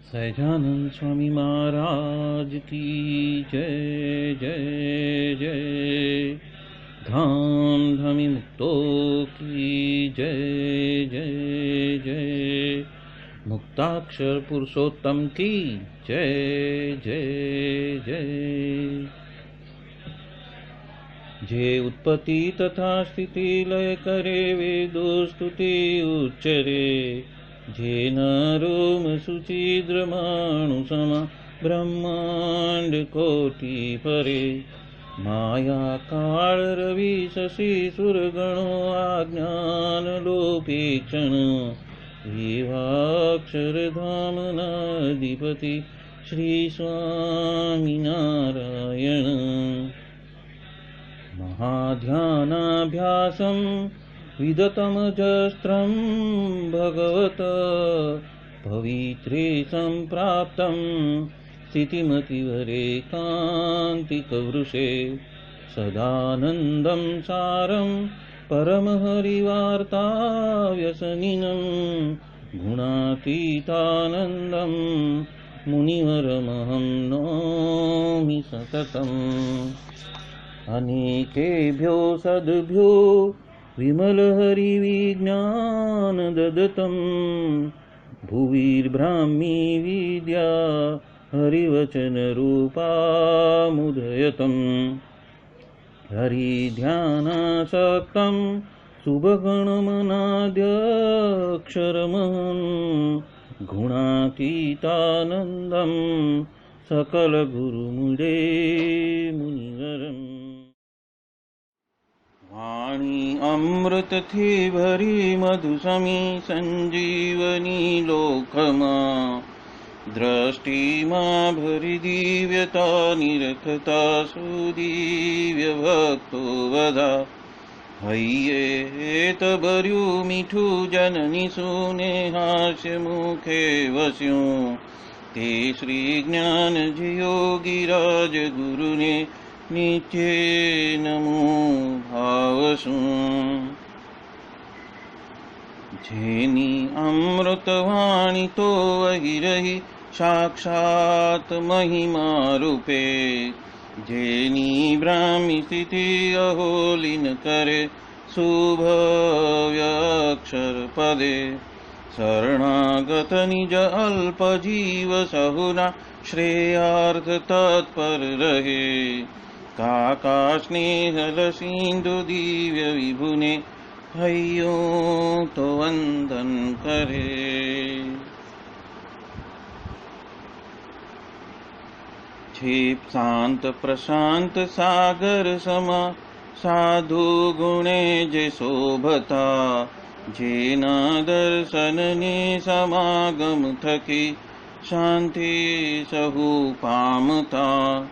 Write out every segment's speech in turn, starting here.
सहजानंद स्वामी महाराज की जय जय जय। धाम धमी मुक्तों की जय जय जय। मुक्ताक्षर पुरुषोत्तम की जय जय जय। जे उत्पत्ति तथा स्थिति लय करे वेदो स्तुति उच्चरे। जे नरोम सुचिद्रमाणु समा ब्रह्मांड कोटि परे। माया काल रवि शशि सुरगणो आज्ञान लोपेक्षण। एवाक्षर धाम नाधिपति श्री स्वामी नारायण। महाध्यानाभ्यासं विदतमजस्त्रं भगवत पवित्रे सम्प्राप्तं स्थितिमतिवरे कान्तिकवृषे। सदानन्दं सारं परमहरिवार्ताव्यसनिनं। गुणातीतानन्दं मुनिवरमहं नौमि सततम्। अनेकेभ्यो सद्भ्यो विमलहरिविज्ञान ददतं। भुविर्ब्राह्मी विद्या हरिवचनरूपामुदयतं। हरिध्यानासक्तं शुभगणमनाद्यक्षरमहं। गुणातीतानन्दं सकलगुरुमुदे मुनिवरम्। वाणी अमृत थी भरी मधुसमी संजीवनी लोकमा। दृष्टि मां भरी दिव्यता निरखता सुदिव्य भक्तो वधा। हय्ये तबर्यु मीठू जननी सुने हास्य मुखे वस्यूं। ते श्री ज्ञान योगीराज गुरुने नित्य नमो भावसु। जेनी अमृतवाणी तो वही रही साक्षात महिमा रूपे। जेनी ब्राह्मी स्थिति अहोलिन करे शुभव्यक्षर पदे। शरणागत निज अल्प जीव सहुना श्रेयार्थ तत्पर रहे। काका स्नेहल सिंधु दिव्य विभुने हयो तो वंदन करे। क्षिप शांत प्रशांत सागर समा साधु गुणे जे शोभता। जेना दर्शन ने समागम थकी शांति सहु पामता।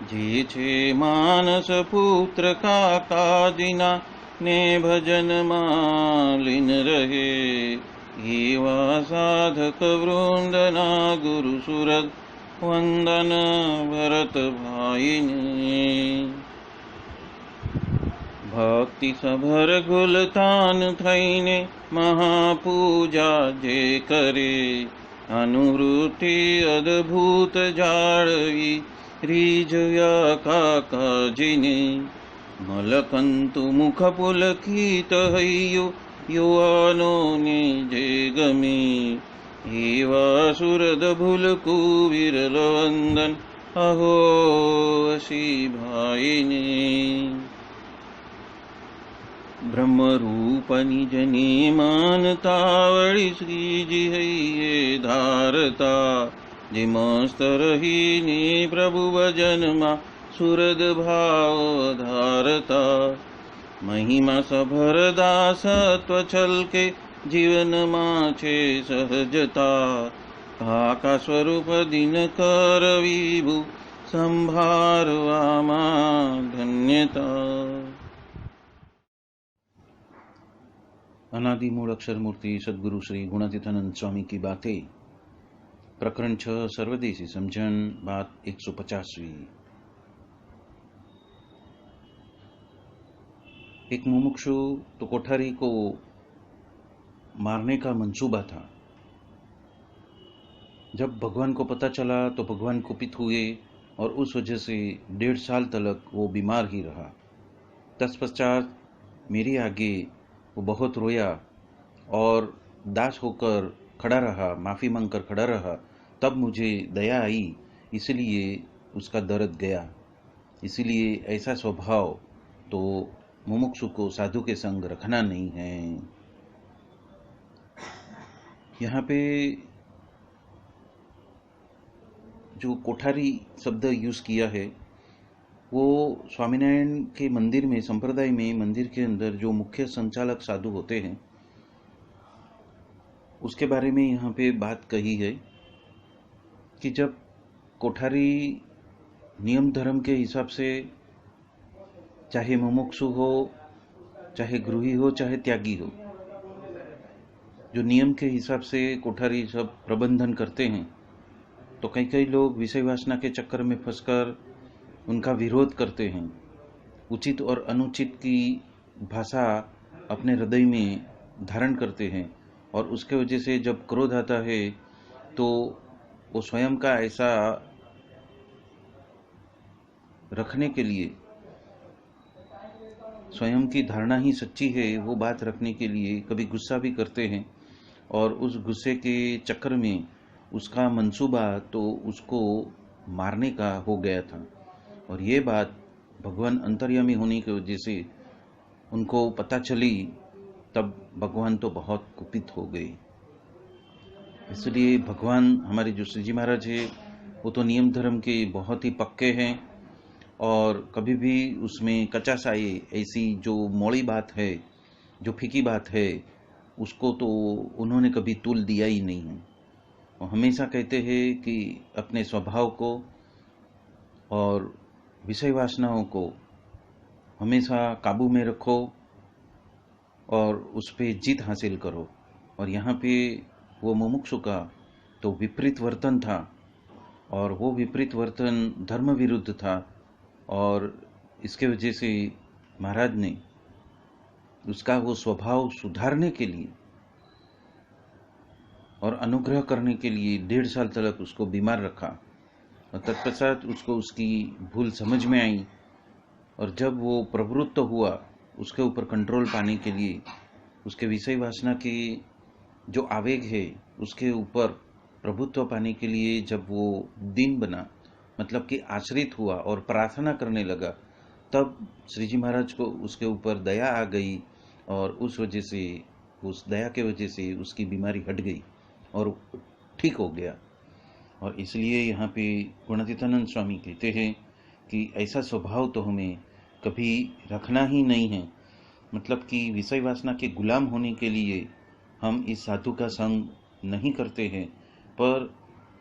जे छे मानस पुत्र काकाजिना ने भजन मालिन रहे। एवा साधक वृंदना गुरु सुरत वंदन भरत भाईने। भक्ति सभर गुलतान थईने महापूजा जे करे। अनुवृत्ति अद्भुत जाळवी રીજયા કાકાજીને. મલકંતુ મુખ પુલકિત હૈયો યુવાનોને જે ગમે. એવા સુરદ ભૂલકુ વિરલ વંદન અહો વસી ભાઈને. બ્રહ્મરૂપ નિજને માનતા વળી શ્રીજી હૈયે ધારતા. જે મસ્ત રહીને પ્રભુ ભજનમાં સુરદ ભાવ ધારતા. મહિમા સભર દાસત્વ છલકે જીવનમાં છે સહજતા. કાકા સ્વરૂપ દિનકર વિભુ સંભાળવામાં ધન્યતા. अनादि मूल अक्षर मूर्ति सद्गुरु श्री गुणातीतानंद स्वामी की बातें। प्रकरण 6 सर्वदेशी समझन, बात 150वीं। एक मुमुक्षु तो कोठारी को मारने का मंसूबा था। जब भगवान को पता चला तो भगवान कुपित हुए और उस वजह से 1.5 साल तक वो बीमार ही रहा। तत्पश्चात मेरे आगे वो बहुत रोया और दास होकर खड़ा रहा, माफ़ी मांगकर खड़ा रहा। तब मुझे दया आई, इसलिए उसका दर्द गया। इसलिए ऐसा स्वभाव तो मुमुक्षु को साधु के संग रखना नहीं है। यहाँ पे जो कोठारी शब्द यूज़ किया है वो स्वामीनारायण के मंदिर में, संप्रदाय में, मंदिर के अंदर जो मुख्य संचालक साधु होते हैं उसके बारे में यहाँ पे बात कही है कि जब कोठारी नियम धर्म के हिसाब से, चाहे मुमुक्षु हो, चाहे गृही हो, चाहे त्यागी हो, जो नियम के हिसाब से कोठारी सब प्रबंधन करते हैं, तो कई लोग विषय वासना के चक्कर में फंसकर उनका विरोध करते हैं। उचित और अनुचित की भाषा अपने हृदय में धारण करते हैं और उसके वजह से जब क्रोध आता है तो वो स्वयं का ऐसा रखने के लिए, स्वयं की धारणा ही सच्ची है वो बात रखने के लिए कभी गुस्सा भी करते हैं और उस गुस्से के चक्कर में उसका मंसूबा तो उसको मारने का हो गया था। और ये बात भगवान अंतर्यामी होने की वजह से उनको पता चली, तब भगवान तो बहुत कुपित हो गए। इसलिए भगवान हमारे जो श्री जी महाराज है वो तो नियम धर्म के बहुत ही पक्के हैं और कभी भी उसमें कच्चा साये, ऐसी जो मौली बात है, जो फीकी बात है, उसको तो उन्होंने कभी तूल दिया ही नहीं है। वो हमेशा कहते हैं कि अपने स्वभाव को और विषय वासनाओं को हमेशा काबू में रखो और उस पर जीत हासिल करो। और यहाँ पे वो मुमुक्षु का तो विपरीत वर्तन था और वो विपरीत वर्तन धर्म विरुद्ध था और इसके वजह से महाराज ने उसका वो स्वभाव सुधारने के लिए और अनुग्रह करने के लिए 1.5 साल तक उसको बीमार रखा। और तत्पश्चात उसको उसकी भूल समझ में आई और जब वो प्रवृत्त हुआ उसके ऊपर कंट्रोल पाने के लिए, उसके विषय वासना के जो आवेग है उसके ऊपर प्रभुत्व पाने के लिए, जब वो दीन बना, मतलब कि आश्रित हुआ और प्रार्थना करने लगा, तब श्री जी महाराज को उसके ऊपर दया आ गई और उस वजह से, उस दया के वजह से उसकी बीमारी हट गई और ठीक हो गया। और इसलिए यहाँ पे गुणातीतानंद स्वामी कहते हैं कि ऐसा स्वभाव तो हमें कभी रखना ही नहीं है। मतलब कि विषय वासना के गुलाम होने के लिए हम इस साधु का संग नहीं करते हैं, पर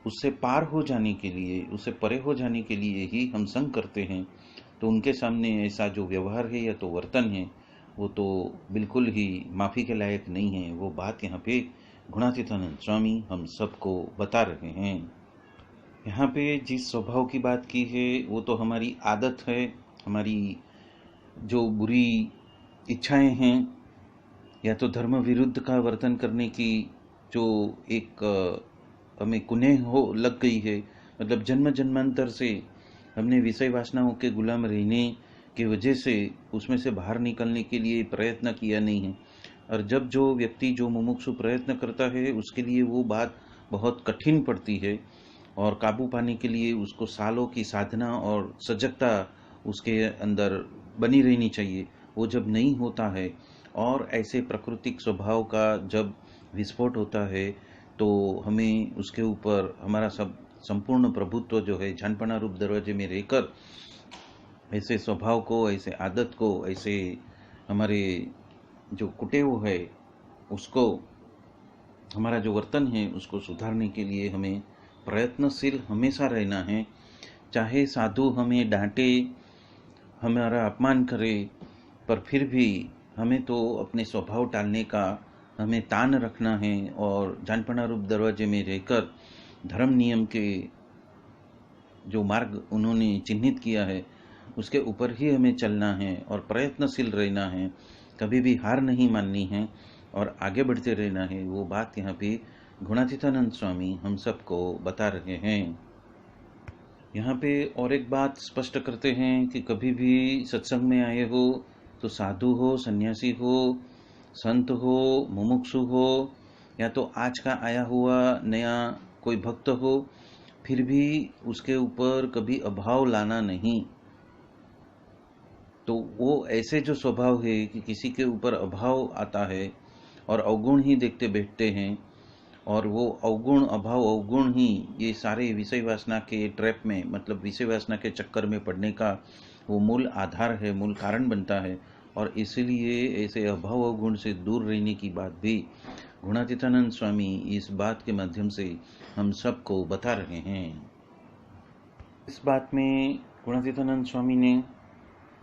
उससे पार हो जाने के लिए, उससे परे हो जाने के लिए ही हम संग करते हैं। तो उनके सामने ऐसा जो व्यवहार है या तो वर्तन है वो तो बिल्कुल ही माफ़ी के लायक नहीं है। वो बात यहाँ पे गुणातीतानंद स्वामी हम सबको बता रहे हैं। यहाँ पे जिस स्वभाव की बात की है वो तो हमारी आदत है, हमारी जो बुरी इच्छाएं हैं या तो धर्म विरुद्ध का वर्तन करने की जो एक हमें कुनेह हो लग गई है। मतलब जन्म जन्मांतर से हमने विषय वासनाओं के गुलाम रहने की वजह से उसमें से बाहर निकलने के लिए प्रयत्न किया नहीं है। और जब जो व्यक्ति, जो मुमुक्षु प्रयत्न करता है उसके लिए वो बात बहुत कठिन पड़ती है और काबू पाने के लिए उसको सालों की साधना और सजगता उसके अंदर बनी रहनी चाहिए। वो जब नहीं होता है और ऐसे प्राकृतिक स्वभाव का जब विस्फोट होता है तो हमें उसके ऊपर हमारा सब संपूर्ण प्रभुत्व जो है झानपना रूप दरवाजे में रहकर ऐसे स्वभाव को, ऐसे आदत को, ऐसे हमारे जो कुटेव है उसको, हमारा जो वर्तन है उसको सुधारने के लिए हमें प्रयत्नशील हमेशा रहना है। चाहे साधु हमें डांटे, हमारा अपमान करे, पर फिर भी हमें तो अपने स्वभाव टालने का हमें तान रखना है और जानपना रूप दरवाजे में रहकर धर्म नियम के जो मार्ग उन्होंने चिन्हित किया है उसके ऊपर ही हमें चलना है और प्रयत्नशील रहना है, कभी भी हार नहीं माननी है और आगे बढ़ते रहना है। वो बात यहाँ पे गुणातीतानंद स्वामी हम सबको बता रहे हैं। यहाँ पे और एक बात स्पष्ट करते हैं कि कभी भी सत्संग में आए हो तो साधु हो, सन्यासी हो, संत हो, मुमुक्षु हो, या तो आज का आया हुआ नया कोई भक्त हो, फिर भी उसके ऊपर कभी अभाव लाना नहीं। तो वो ऐसे जो स्वभाव है कि किसी के ऊपर अभाव आता है और अवगुण ही देखते बैठते हैं, और वो अवगुण अभाव अवगुण ही ये सारे विषय वासना के ट्रैप में, मतलब विषय वासना के चक्कर में पड़ने का वो मूल आधार है, मूल कारण बनता है। और इसलिए ऐसे अभाव अवगुण से दूर रहने की बात भी गुणातीतानंद स्वामी इस बात के माध्यम से हम सबको बता रहे हैं। इस बात में गुणातीतानंद स्वामी ने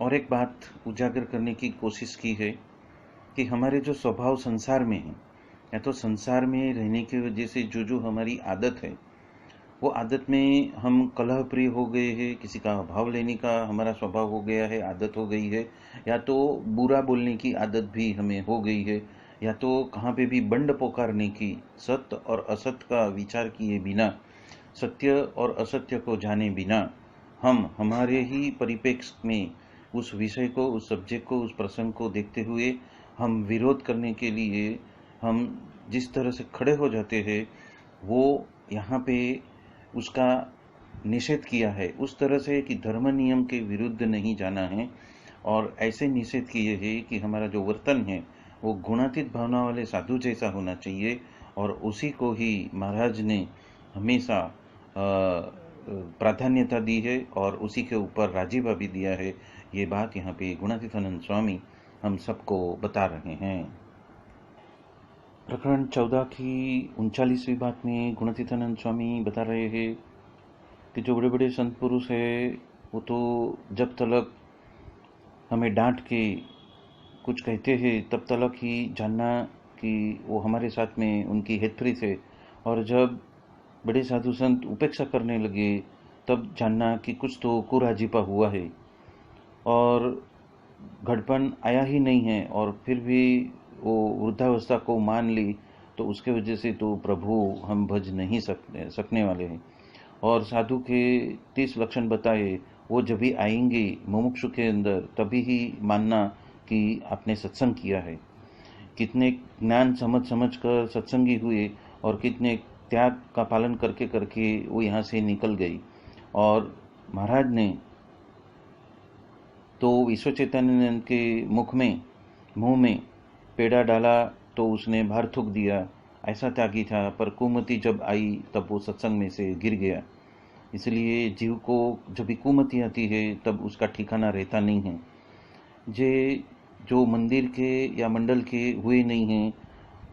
और एक बात उजागर करने की कोशिश की है कि हमारे जो स्वभाव संसार में है, या तो संसार में रहने की वजह से जो जो हमारी आदत है, वो आदत में हम कलह प्रिय हो गए हैं, किसी का अभाव लेने का हमारा स्वभाव हो गया है, आदत हो गई है, या तो बुरा बोलने की आदत भी हमें हो गई है, या तो कहाँ पे भी बंड पुकारने की, सत्य और असत्य का विचार किए बिना, सत्य और असत्य को जाने बिना हम हमारे ही परिप्रेक्ष्य में उस विषय को, उस सब्जेक्ट को, उस प्रसंग को देखते हुए हम विरोध करने के लिए हम जिस तरह से खड़े हो जाते हैं, वो यहाँ पे उसका निषेध किया है उस तरह से कि धर्म नियम के विरुद्ध नहीं जाना है, और ऐसे निषेध किए हैं कि हमारा जो वर्तन है वो गुणातीत भावना वाले साधु जैसा होना चाहिए, और उसी को ही महाराज ने हमेशा प्राधान्यता दी है और उसी के ऊपर राजीवा भी दिया है। ये बात यहाँ पे गुणातीतानंद स्वामी हम सबको बता रहे हैं। प्रकरण 14 की 39वीं बात में गुणातीतानंद स्वामी बता रहे हैं कि जो बड़े बड़े संत पुरुष है वो तो जब तक हमें डांट के कुछ कहते हैं तब तक ही जानना कि वो हमारे साथ में उनकी हितप्रीत है, और जब बड़े साधु संत उपेक्षा करने लगे तब जानना कि कुछ तो कुराजीपा हुआ है और घड़पन आया ही नहीं है, और फिर भी वो वृद्धावस्था को मान ली, तो उसके वजह से तो प्रभु हम भज नहीं सकने वाले हैं। और साधु के 30 लक्षण बताए, वो जब भी आएंगे मुमुक्षु के अंदर तभी ही मानना कि आपने सत्संग किया है। कितने ज्ञान समझ कर सत्संगी हुए और कितने त्याग का पालन करके करके वो यहाँ से निकल गई, और महाराज ने तो विश्व चैतन्य के मुंह में पेड़ा डाला तो उसने बाहर थूक दिया, ऐसा त्यागी था। पर कुमति जब आई तब वो सत्संग में से गिर गया। इसलिए जीव को जब भी कुमति आती है तब उसका ठिकाना रहता नहीं है। जो मंदिर के या मंडल के हुए नहीं हैं,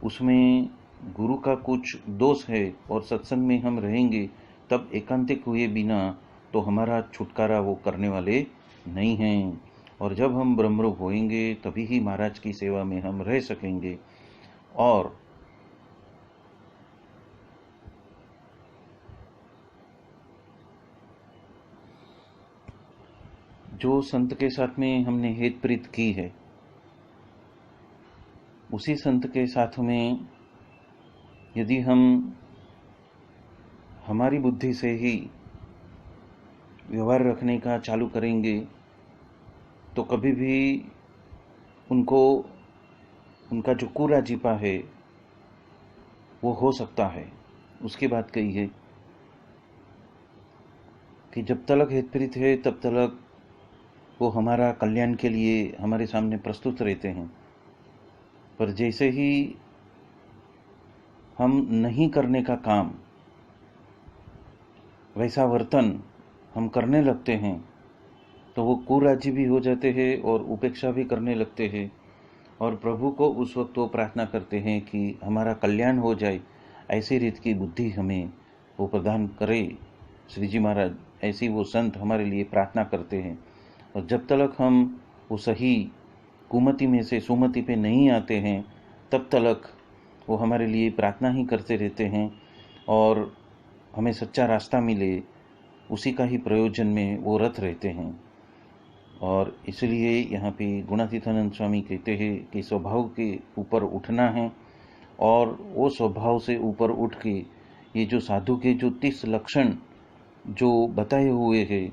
उसमें गुरु का कुछ दोष है और सत्संग में हम रहेंगे तब एकांतिक हुए बिना तो हमारा छुटकारा वो करने वाले नहीं हैं। और जब हम ब्रह्मरूप होएंगे तभी ही महाराज की सेवा में हम रह सकेंगे। और जो संत के साथ में हमने हेत प्रीत की है, उसी संत के साथ में यदि हम हमारी बुद्धि से ही व्यवहार रखने का चालू करेंगे तो कभी भी उनका जो कुराजीपा है वो हो सकता है। उसकी बात कही है कि जब तक हितप्रीत है तब तक वो हमारा कल्याण के लिए हमारे सामने प्रस्तुत रहते हैं, पर जैसे ही हम नहीं करने का काम, वैसा वर्तन हम करने लगते हैं तो वो कुराजी भी हो जाते हैं और उपेक्षा भी करने लगते हैं, और प्रभु को उस वक्त वो प्रार्थना करते हैं कि हमारा कल्याण हो जाए, ऐसी रीत की बुद्धि हमें वो प्रदान करे। श्री जी महाराज ऐसी वो संत हमारे लिए प्रार्थना करते हैं, और जब तक हम वो सही कुमति में से सुमति पे नहीं आते हैं, तब तक वो हमारे लिए प्रार्थना ही करते रहते हैं और हमें सच्चा रास्ता मिले उसी का ही प्रयोजन में वो रत रहते हैं। और इसलिए यहाँ पे गुणातीतानंद स्वामी कहते हैं कि स्वभाव के ऊपर उठना है और वो स्वभाव से ऊपर उठ के ये जो साधु के जो 30 लक्षण जो बताए हुए हैं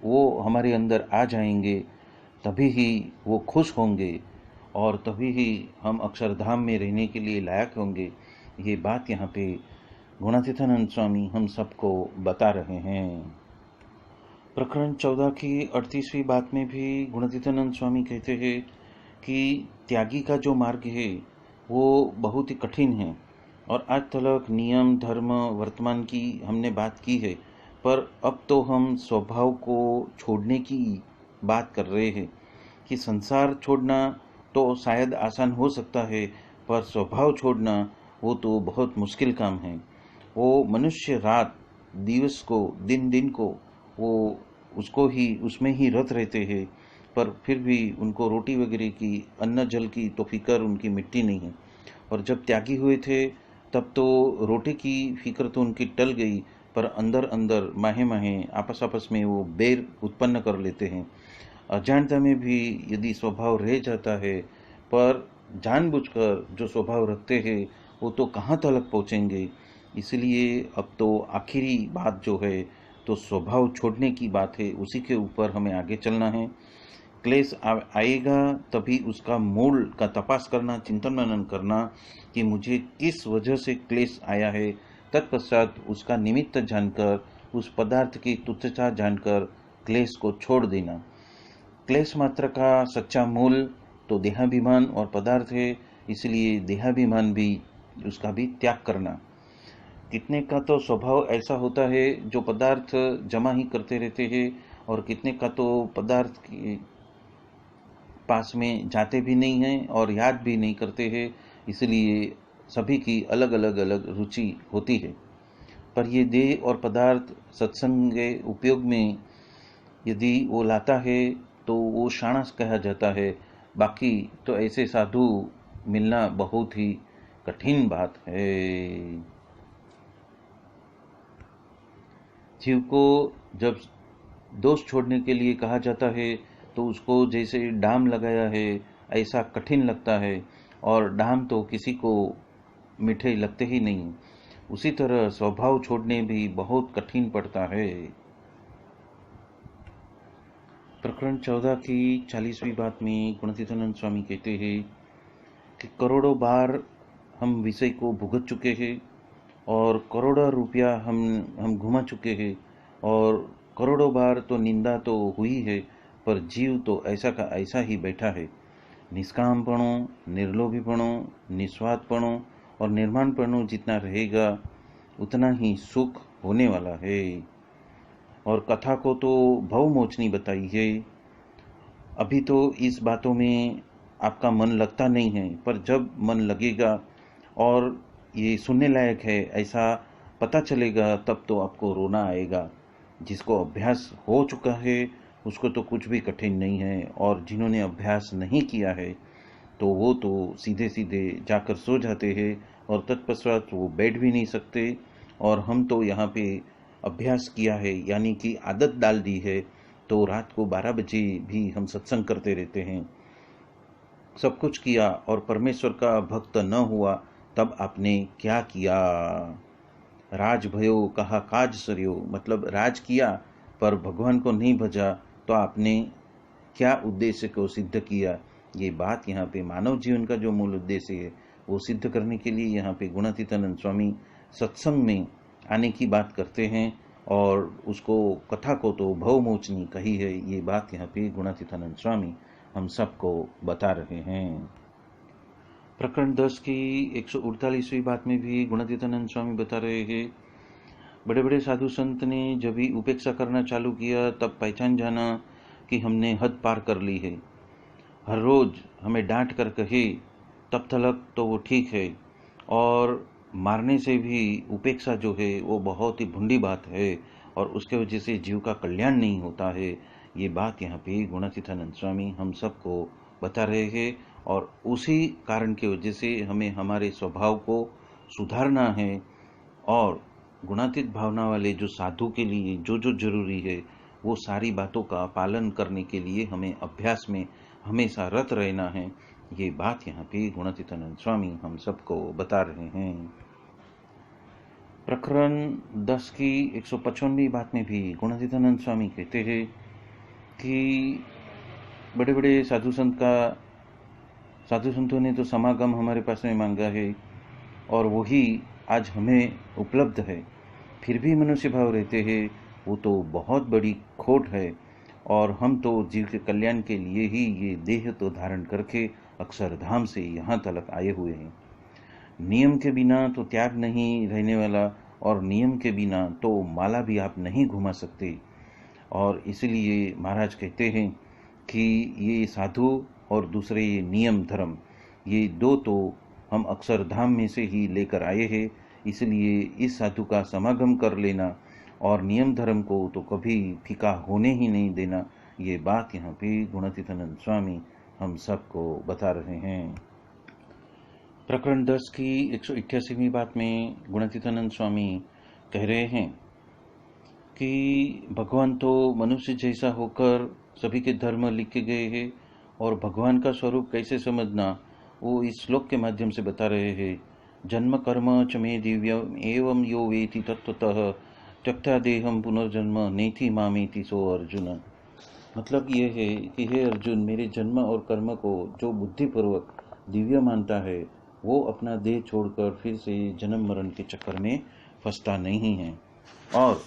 वो हमारे अंदर आ जाएंगे, तभी ही वो खुश होंगे और तभी ही हम अक्षरधाम में रहने के लिए लायक होंगे। ये बात यहाँ पे गुणातीतानंद स्वामी हम सबको बता रहे हैं। प्रकरण 14 की 38वीं बात में भी गुणातीतानंद स्वामी कहते हैं कि त्यागी का जो मार्ग है वो बहुत ही कठिन है और आज तक नियम धर्म वर्तमान की हमने बात की है, पर अब तो हम स्वभाव को छोड़ने की बात कर रहे हैं कि संसार छोड़ना तो शायद आसान हो सकता है, पर स्वभाव छोड़ना वो तो बहुत मुश्किल काम है। वो मनुष्य रात दिवस को दिन दिन को वो उसको ही उसमें ही रत रहते हैं, पर फिर भी उनको रोटी वगैरह की अन्न जल की तो फिक्र उनकी मिटती नहीं है। और जब त्यागी हुए थे तब तो रोटी की फिक्र तो उनकी टल गई, पर अंदर अंदर माहे माहे आपस आपस में वो बैर उत्पन्न कर लेते हैं। अजानता में भी यदि स्वभाव रह जाता है, पर जानबूझकर जो स्वभाव रखते हैं वो तो कहाँ तक पहुँचेंगे। इसलिए अब तो आखिरी बात जो है तो स्वभाव छोड़ने की बात है, उसी के ऊपर हमें आगे चलना है। क्लेश आएगा तभी उसका मूल का तपास करना, चिंतन मनन करना कि मुझे किस वजह से क्लेश आया है। तत्पश्चात उसका निमित्त जानकर, उस पदार्थ की तुच्छता जानकर क्लेश को छोड़ देना। क्लेश मात्र का सच्चा मूल तो देहाभिमान और पदार्थ है, इसलिए देहाभिमान भी उसका भी त्याग करना। कितने का तो स्वभाव ऐसा होता है जो पदार्थ जमा ही करते रहते हैं और कितने का तो पदार्थ के पास में जाते भी नहीं हैं और याद भी नहीं करते हैं। इसलिए सभी की अलग अलग रुचि होती है, पर ये देह और पदार्थ सत्संग के उपयोग में यदि वो लाता है तो वो शाणस कहा जाता है। बाकी तो ऐसे साधु मिलना बहुत ही कठिन बात है। जीव को जब दोष छोड़ने के लिए कहा जाता है तो उसको जैसे डाम लगाया है ऐसा कठिन लगता है, और डाम तो किसी को मीठे लगते ही नहीं। उसी तरह स्वभाव छोड़ने भी बहुत कठिन पड़ता है। प्रकरण 14 की 40वीं बात में गुणातीतानंद स्वामी कहते हैं कि करोड़ों बार हम विषय को भुगत चुके हैं और करोड़ों रुपया हम घुमा चुके हैं और करोड़ों बार तो निंदा तो हुई है, पर जीव तो ऐसा का ऐसा ही बैठा है। निष्कामपणों, निर्लोभीपणों, निस्वार्थपणों और निर्माणपणों जितना रहेगा उतना ही सुख होने वाला है। और कथा को तो भवमोचनी बताई है। अभी तो इस बातों में आपका मन लगता नहीं है, पर जब मन लगेगा और ये सुनने लायक है ऐसा पता चलेगा तब तो आपको रोना आएगा। जिसको अभ्यास हो चुका है उसको तो कुछ भी कठिन नहीं है, और जिन्होंने अभ्यास नहीं किया है तो वो तो सीधे सीधे जाकर सो जाते हैं और तत्पश्चात वो बैठ भी नहीं सकते। और हम तो यहाँ पे अभ्यास किया है यानी कि आदत डाल दी है, तो रात को 12 बजे भी हम सत्संग करते रहते हैं। सब कुछ किया और परमेश्वर का भक्त न हुआ तब आपने क्या किया। राज भयो कहा काज सरियो, मतलब राज किया पर भगवान को नहीं भजा तो आपने क्या उद्देश्य को सिद्ध किया। ये बात यहाँ पे मानव जीवन का जो मूल उद्देश्य है वो सिद्ध करने के लिए यहाँ पे गुणातीतानंद स्वामी सत्संग में आने की बात करते हैं और उसको कथा को तो भवमोचनी कही है। ये बात यहाँ पे गुणातीतानंद स्वामी हम सबको बता रहे हैं। प्रकरण 10 की 148वीं बात में भी गुणातीतानंद स्वामी बता रहे हैं, बड़े बड़े साधु संत ने जब भी उपेक्षा करना चालू किया तब पहचान जाना कि हमने हद पार कर ली है। हर रोज हमें डांट कर कहे तब तक तो वो ठीक है, और मारने से भी उपेक्षा जो है वो बहुत ही भुंडी बात है और उसके वजह से जीव का कल्याण नहीं होता है। ये बात यहाँ पे गुणातीतानंद स्वामी हम सबको बता रहे हैं। और उसी कारण की वजह से हमें हमारे स्वभाव को सुधारना है। और गुणातीत भावना वाले जो साधु के लिए जो जो जरूरी है, वो सारी बातों का पालन करने के लिए हमें अभ्यास में हमेशा रत रहना है। ये बात यहाँ पे गुणातीतानंद स्वामी हम सबको बता रहे हैं। प्रकरण 10 की 155वीं बात में भी गुणातीतानंद स्वामी कहते हैं कि बड़े बड़े साधु संतों ने तो समागम हमारे पास में मांगा है और वही आज हमें उपलब्ध है, फिर भी मनुष्य भाव रहते हैं, वो तो बहुत बड़ी खोट है। और हम तो जीव के कल्याण के लिए ही ये देह तो धारण करके अक्षरधाम से यहाँ तक आए हुए हैं। नियम के बिना तो त्याग नहीं रहने वाला, और नियम के बिना तो माला भी आप नहीं घुमा सकते। और इसलिए महाराज कहते हैं कि ये साधु और दूसरे ये नियम धर्म, ये दो तो हम अक्षरधाम में से ही लेकर आए हैं। इसलिए इस साधु का समागम कर लेना और नियम धर्म को तो कभी फीका होने ही नहीं देना, ये बात यहाँ पे गुणातीतानंद स्वामी हम सबको बता रहे हैं। प्रकरण 10 की 188वीं बात में गुणातीतानंद स्वामी कह रहे हैं कि भगवान तो मनुष्य जैसा होकर सभी के धर्म लिखे गए हैं, और भगवान का स्वरूप कैसे समझना वो इस श्लोक के माध्यम से बता रहे हैं। जन्म कर्म च मे दिव्यम एवं यो वेति तत्वतः त्यक्त्वा देहम पुनर्जन्म नेति मामेति सो अर्जुन। मतलब ये है कि हे अर्जुन, मेरे जन्म और कर्म को जो बुद्धिपूर्वक दिव्य मानता है, वो अपना देह छोड़कर फिर से जन्म मरण के चक्कर में फंसता नहीं है। और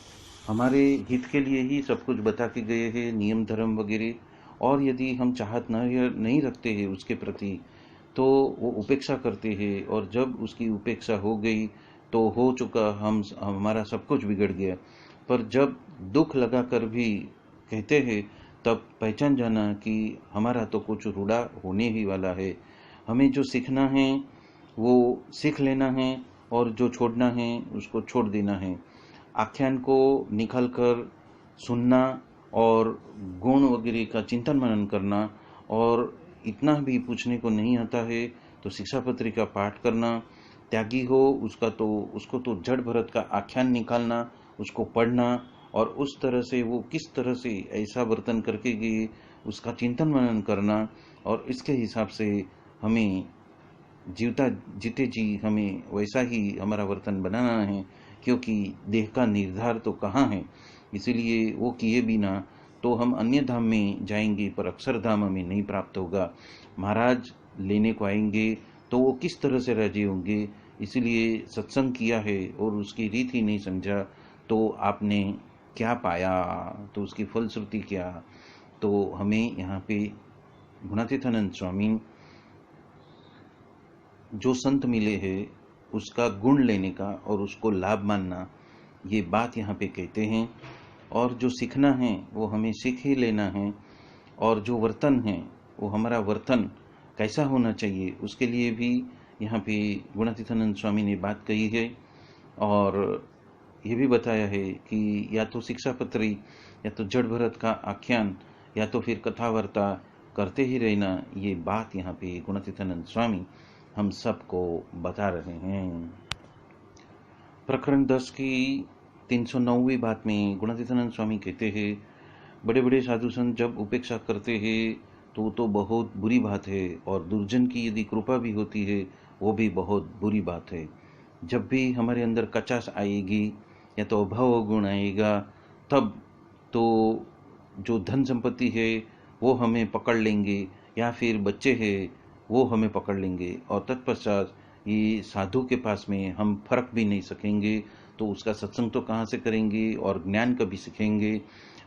हमारे हित के लिए ही सब कुछ बता के गए हैं, नियम धर्म वगैरह। और यदि हम चाहत नहीं रखते हैं उसके प्रति, तो वो उपेक्षा करते हैं, और जब उसकी उपेक्षा हो गई तो हो चुका, हमारा सब कुछ बिगड़ गया। पर जब दुख लगा कर भी कहते हैं, तब पहचान जाना कि हमारा तो कुछ रूड़ा होने ही वाला है। हमें जो सीखना है वो सीख लेना है, और जो छोड़ना है उसको छोड़ देना है। आख्यान को निकाल कर सुनना और गुण वगैरह का चिंतन मनन करना, और इतना भी पूछने को नहीं आता है तो शिक्षापत्री का पाठ करना। त्यागी हो उसको तो जड़ भरत का आख्यान निकालना, उसको पढ़ना, और उस तरह से वो किस तरह से ऐसा वर्तन करके गए उसका चिंतन मनन करना। और इसके हिसाब से हमें जीते जी हमें वैसा ही हमारा वर्तन बनाना है, क्योंकि देह का निर्धार तो कहाँ है। इसीलिए वो किए बिना तो हम अन्य धाम में जाएंगे, पर अक्षरधाम हमें नहीं प्राप्त होगा। महाराज लेने को आएंगे तो वो किस तरह से राजी होंगे। इसलिए सत्संग किया है और उसकी रीत ही नहीं समझा, तो आपने क्या पाया, तो उसकी फलश्रुति क्या। तो हमें यहाँ पे गुणातीतानंद स्वामी जो संत मिले हैं उसका गुण लेने का और उसको लाभ मानना, ये बात यहाँ पे कहते हैं। और जो सीखना है वो हमें सीख ही लेना है, और जो वर्तन है वो हमारा वर्तन कैसा होना चाहिए उसके लिए भी यहाँ पे गुणातीतानंद स्वामी ने बात कही है। और ये भी बताया है कि या तो शिक्षापत्री, या तो जड़ भरत का आख्यान, या तो फिर कथा वार्ता करते ही रहना। ये बात यहाँ पे गुणातीतानंद स्वामी हम सबको बता रहे हैं। प्रकरण 10 की 309वीं बात में गुणातीतानंद स्वामी कहते हैं, बड़े बड़े साधु संत जब उपेक्षा करते हैं तो बहुत बुरी बात है, और दुर्जन की यदि कृपा भी होती है वो भी बहुत बुरी बात है। जब भी हमारे अंदर कचास आएगी या तो अभाव गुण आएगा, तब तो जो धन संपत्ति है वो हमें पकड़ लेंगे, या फिर बच्चे हैं वो हमें पकड़ लेंगे, और तत्पश्चात ये साधु के पास में हम फर्क भी नहीं सकेंगे, तो उसका सत्संग तो कहाँ से करेंगे और ज्ञान कभी सीखेंगे।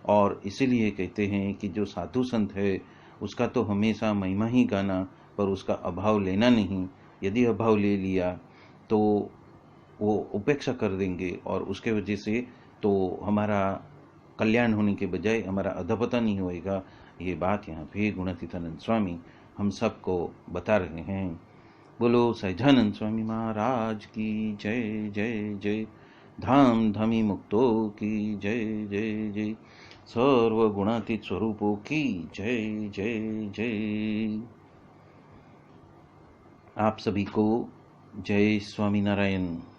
और इसीलिए कहते हैं कि जो साधु संत है उसका तो हमेशा महिमा ही गाना, पर उसका अभाव लेना नहीं। यदि अभाव ले लिया तो वो उपेक्षा कर देंगे, और उसके वजह से तो हमारा कल्याण होने के बजाय हमारा अधपतन ही होएगा। ये बात यहाँ पे गुणातीतानंद स्वामी हम सबको बता रहे हैं। बोलो सहजानंद स्वामी महाराज की जय जय जय। धाम धामी मुक्तो की जय जय जय। सर्वगुणातीत स्वरूपों की जय जय जय। आप सभी को जय स्वामीनारायण।